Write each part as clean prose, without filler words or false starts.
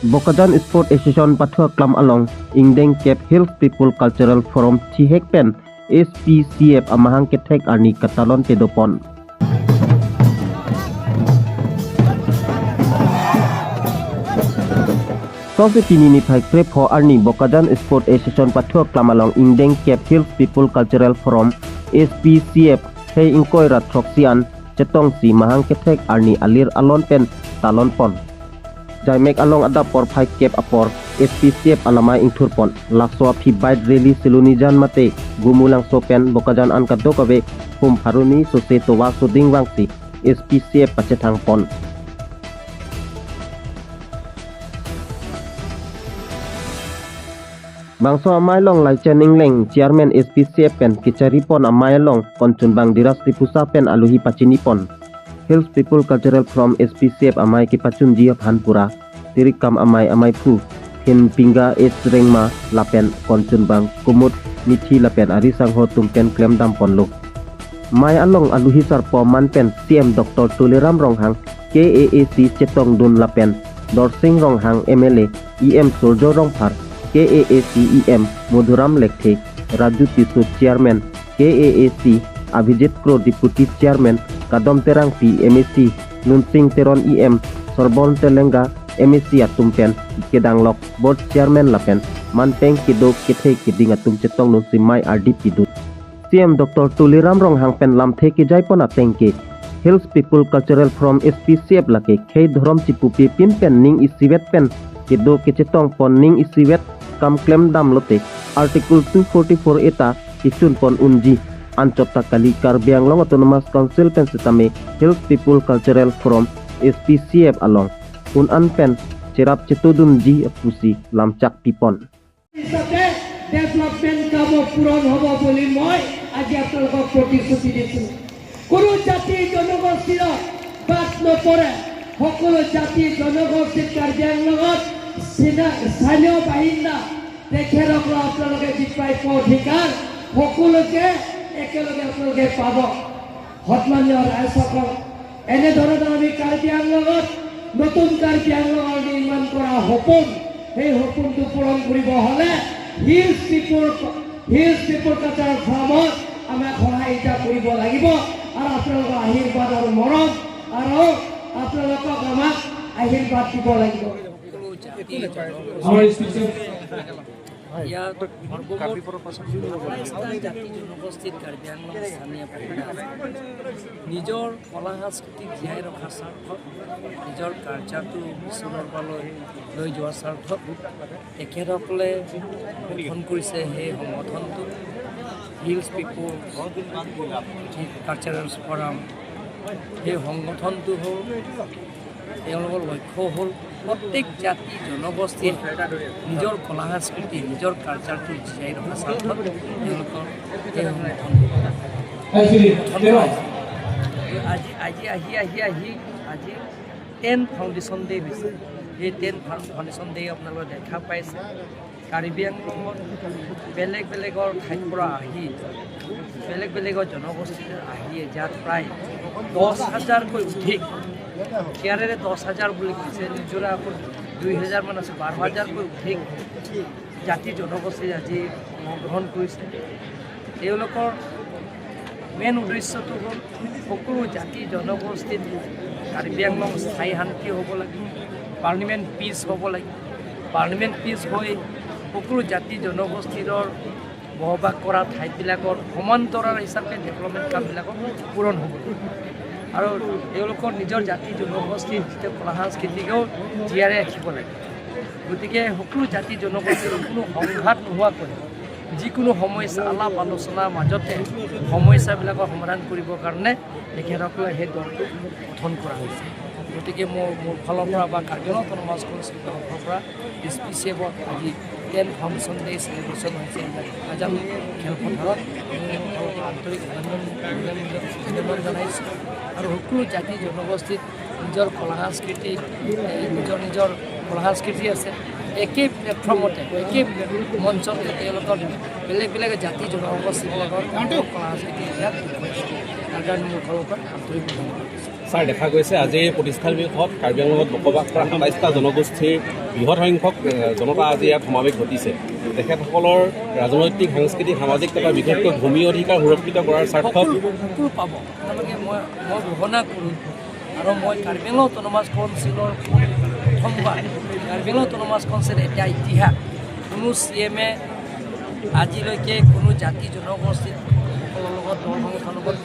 Bokajan Sport Association Pathua Klam Along Ingdeng Cape Hills People Cultural Forum Chihekpen SPCF Amahang Ketek Arni Katalon Pedopon. Society ni thai krep ho Arni Bokajan Sport Association Pathua Klam Along Ingdeng Cape Hills People Cultural Forum SPCF Hei Ingkoi Rat Troksian Cetong si Mahang Ketek Arni Alir Alon Pen Talon Pon. Jai mek along ada por phai kep apor SPCF alamai ingthur pon lakso phi bite rally silunijan mate gumulang sopen Bokajan an kadokabe hum haruni sose towa suding wangsi SPCF pacethang pon. Bangso amai long lai chening leng chairman SPCF pen kichari pon amai long konchun bang diras tipusa pen aluhi pachini pon. Hills People Cultural from SPCF amai ki pachun jiap hanpura tirikam amai pu hin pingga es rengma lapen konchun bang kumut mithi lapen ari sangho tumpen klem dam ponlo mai along aluhi sarpo manpen CM Dr. Tuliram Ronghang KAAC Chetong Dun lapen Dorsing Ronghang MLA EM Surjo Rongphar KAAC EM Mudhuram Lekhe Raju Tisu Chairman KAAC Abhijit Kro Deputy Chairman Kadom Terang P MSC Nunsing Teron EM Sorbon Telenga MSC Atumpen Kedanglok Board Chairman Lapen Manteng Kido Kithe Kiding Atum Chetong Nunsi Mai RDP Dut CM Dr. Tuliram Ronghang Pen Lam Theki Jaipon Atengke Hills People Cultural from SPCF Lake Khei Dhorom Chipupi Pin Pen Ning Isiwet Pen Kido Kechetong Pon Ning Isiwet Kam Klem Dam Lote Article 244 Eta Kichun Pon Unji Ancota Kali Karbiang Long Autonomous Council Pen Setame Hills People Cultural from SPCF Along Un Anpen Cerap Cetudun Ji Pusi Lamcak Pipon. Development kamu puron hobo boli moi aji apnalok প্ৰতিশ্ৰুতি দিছো কোনো জাতি জনগোষ্ঠীৰ বাদ নপৰে সকলো জাতি জনগোষ্ঠীৰ কাৰ্যালয়ৰ লগত স্থানীয় বাহিন্দা তেখেতসকলক আপোনালোকে জিপাই অধিকাৰ সকলোকে একেলগে আপোনালোকে পাব সন্মানীয় ৰাইজসকল এনেধৰণৰ আমি কাৰ্বি আংলঙত নতুন কাৰ্বি আংলঙৰ নিৰ্মাণ কৰা সপোন সেই সপোনটো পূৰণ কৰিব হ'লে Hills People Cultural Forum আমাক সহায়তা কৰিব লাগিব আৰু আপোনালোকৰ আশীৰ্বাদ আৰু মৰম আৰু আপোনালোকক আমাক আশীৰ্বাদ দিব লাগিব ইয়াত জাতি জনগোষ্ঠীৰ কাৰ্বি আংলং স্থানীয় নিজৰ কলা সংস্কৃতিক জীয়াই ৰখাৰ স্বাৰ্থত নিজৰ কাৰ্যটো বিচৰণৰ পালৈ লৈ যোৱাৰ স্বাৰ্থত তেখেতসকলে গঠন কৰিছে সেই সংগঠনটো হিলছ পিপল কালচাৰেল ফৰাম সেই সংগঠনটো হ'ল তেওঁলোকৰ লক্ষ্য হ'ল প্ৰত্যেক জাতি জনগোষ্ঠীয়ে নিজৰ কলা সংস্কৃতি নিজৰ কালচাৰটো জীয়াই ৰখাৰ স্বাৰ্থত তেওঁলোকৰ সেই সংগঠন আজি 10 ফাউণ্ডেশ্যন ডে হৈছে এই 10 ফাউণ্ডেশ্যন ডে আপোনালোকে দেখা পাইছে কাৰ্বি আংলঙত বেলেগ বেলেগৰ ঠাইৰ পৰা আহি বেলেগ বেলেগৰ জনগোষ্ঠীৰ আহি ইয়াত প্ৰায় 10,000কৈ অধিক ইয়াৰে 10,000 বুলি কৈছে নিজৰা আকৌ 2,000 মান আছে 12,000কৈ অধিক জাতি জনগোষ্ঠী আজি গ্ৰহণ কৰিছে তেওঁলোকৰ মেইন উদ্দেশ্যটো হ'ল সকলো জাতি জনগোষ্ঠীত কাৰ্বি আংলং স্থায়ী শান্তি হ'ব লাগে পাৰ্লিমেণ্ট পিচ হ'ব লাগে পাৰ্লিমেণ্ট পিচ হৈ সকলো জাতি জনগোষ্ঠীৰ বসবাস কৰা ঠাইবিলাকৰ সমান্তৰাল হিচাপে ডেভেলপমেণ্ট কামবিলাকক পূৰণ হ'ব আৰু তেওঁলোকৰ নিজৰ জাতি জনগোষ্ঠীৰ যিটো কলা সংস্কৃতিকেও জীয়াই ৰাখিব লাগে গতিকে সকলো জাতি জনগোষ্ঠীৰ কোনো সংঘাত নোহোৱাকৈ যিকোনো সমস্যা আলাপ আলোচনাৰ মাজতে সমস্যাবিলাকৰ সমাধান কৰিবৰ কাৰণে তেখেতসকলে সেই দলটো গঠন কৰা হৈছে গতিকে মোৰ ফালৰ পৰা বা কাৰ্যকলাপ অটোনমাছ কাউন্সিলৰ ফালৰ পৰা SPCFত আজি 10 ফাউণ্ডেশ্যন ডে চেলিব্ৰেশ্যন হৈছে আজাদ খেলপথাৰত আন্তৰিক অভিনন্দন জনাইছোঁ আৰু সকলো জাতি জনগোষ্ঠীত নিজৰ কলা সংস্কৃতি নিজৰ কলা সংস্কৃতি আছে একে প্লেটফৰ্মতে একে মঞ্চতে তেওঁলোকৰ বেলেগ বেলেগ জাতি জনগোষ্ঠীবিলাকৰ কলা সংস্কৃতি ইয়াত তাৰ কাৰণে মোৰ ফালৰ পৰা আন্তৰিক প্ৰচাৰ দেখা গৈছে। আজি এই প্ৰতিষ্ঠান দিৱসত কাৰ্বি আংলঙত বসবাস কৰা ২৭টা জনগোষ্ঠীৰ বৃহৎ সংখ্যক জনতা আজি ইয়াত সমাৱেশ ঘটিছে। তেখেতসকলৰ ৰাজনৈতিক, সাংস্কৃতিক, সামাজিক তথা বিশেষকৈ ভূমি অধিকাৰ সুৰক্ষিত কৰাৰ স্বাৰ্থত সকলো পাব। তেওঁলোকে মই ঘোষণা কৰোঁ আৰু মই কাৰ্বি আংলং অট'নমাছ কাউন্সিলৰ প্ৰথমবাৰ কাৰ্বি আংলং অট'নমাছ কাউন্সিল এতিয়া ইতিহাস কোনো CMে আজিলৈকে কোনো জাতি জনগোষ্ঠীৰ সকলৰ লগত দল সংগঠনৰ লগত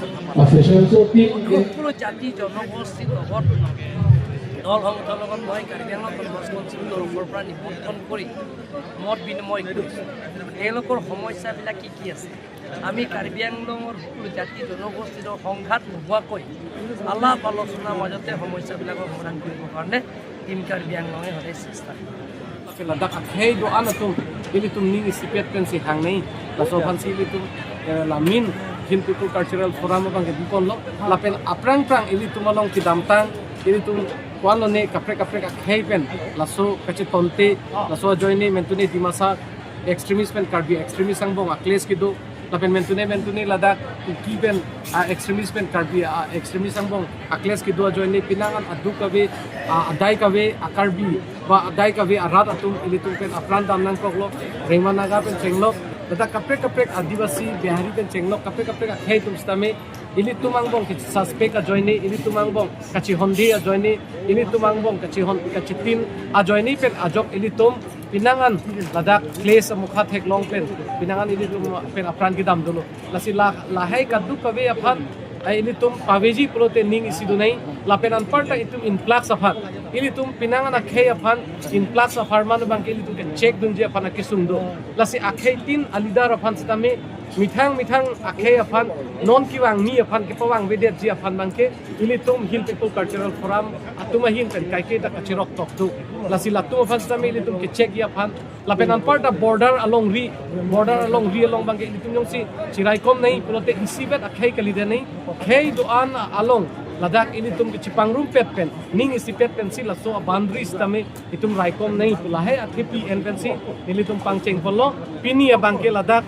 সকলো জাতি জনগোষ্ঠীৰ লগত দল সংগঠনৰ লগত মই কাৰ্বি আংলং অট'নমাছ কাউন্সিলৰ তৰফৰ পৰা নিমন্ত্ৰণ কৰি মত বিনিময় কৰিছোঁ। তেওঁলোকৰ সমস্যাবিলাক কি আছে, আমি কাৰ্বি আংলঙৰ সকলো জাতি জনগোষ্ঠীৰ সংঘাত নোহোৱাকৈ আলাপ আলোচনাৰ মাজতে সমস্যাবিলাকৰ সমাধান কৰিবৰ কাৰণে টিম কাৰ্বি আংলঙে সদায় চেষ্টা কৰে। Ladak akhey doa na tum ili tum ning isipet pen si hang nei la so phan si ili tum lamin hin people cultural forum bang ke dipon lo la pen aprang prang ili tum along ki damtang ili tum kwan lo ne kapre akhey pen la so kache tonte la so join nei mentune dimasa extremist pen karbi extremist sang bong akles ki do la pen mentune ladak ki pen extremist pen karbi extremist sang bong akles ki do join nei pinangan adu kabe adai kabe akarbi ba adai kabe arat atum ili tum pen apran dam nang koklo rengma naga pen chenglok data kapre adivasi bihari pen chenglok kapre akhey tum stame ili tumang bong ki suspect a join nei ili tumang bong kachi hondi a join nei ili tumang bong kachi team a join nei pen ajok ili tum pinangan ladak place mukha thek long pen pinangan ili tum pen apran ki dam dolo lasi la hai kadu kabe aphan ili tum paveji prote ning isidu nai la penan parta itum influx afan ili tum pinangan akhey afan influx of harman bang ili tum check dunje afan akisungdo lasi akhey tin alidar afan stame mithang akhey afan non kiwang ni afan ke pawang vedet ji afan bangke ili tum hill people cultural forum atuma hin pen kai ke ta kachirok tok tu lasi latum afan stame ili tum ke check ya afan la penan parta border along ri along bangke ili tum yong si chirai kom nai prote isibet akhey kalide nai khei doan along ladak ini tum ke cipangrum pet pen ning isi pet pen si laso boundaries tame itum raikom nei pulahe athipi en pen si ili tum pangcheng polo pini abangke ladak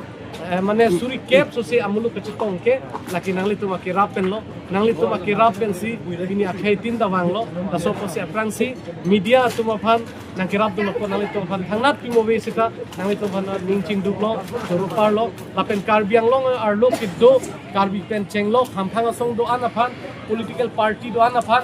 mane suri kep so si amulu ke chitong ke laki nangli tum akira pen lo nangli tum akira pen si ini akhai tin dawang lo laso po si aprang si media tum aphan nangkira tum ko nangli tum phan thangnat pimobe sita nangli tum phan ningching duplo sorupar lo lapen karbiang long arlo kiddo karbi pen chenglo hamphang song do anaphan political party do anaphan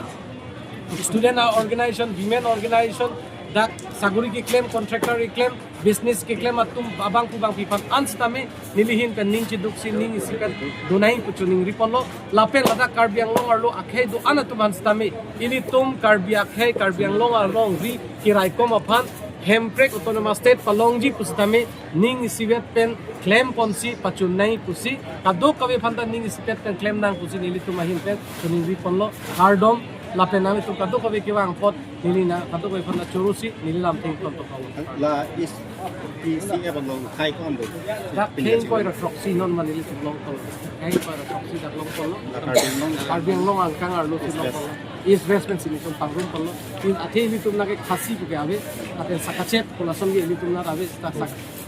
student organization women organization dak saguri ki claim contractor ki claim business ki claim atum abang kubang pipang anstame nilihin pen ning chiduk sin ning isikan dunai puchuning ripolo lapel lada karbiang long arlo akhei do anatum anstame ili tum karbiang long arlong ri kirai kom aphan Hemprek Autonomous State palongji pustame ning isivet pen claim ponsi pachunai pusi kado kawe phanda ning isivet pen claim nang pusi nili tumahin pen tuning ri ponlo hardom lapenang itu kado kawe kiwang pot nili na kado kawe phanda chorusi nili lam thing to kawo la is PCF long khai kom do da king koi ra proxy non manili long to ai koi ra proxy da long to karbiang long angkang arlo long is investment sini tum pangrum polo in athe ni tum nage khasi ku ke ave aten sakachep kolason ge ni tum na ave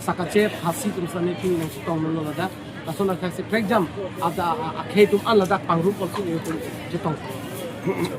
sakachep khasi tum sane ki nang tong no lada asona khase exam ada akhe tum alada pangrum polo ni tum jetong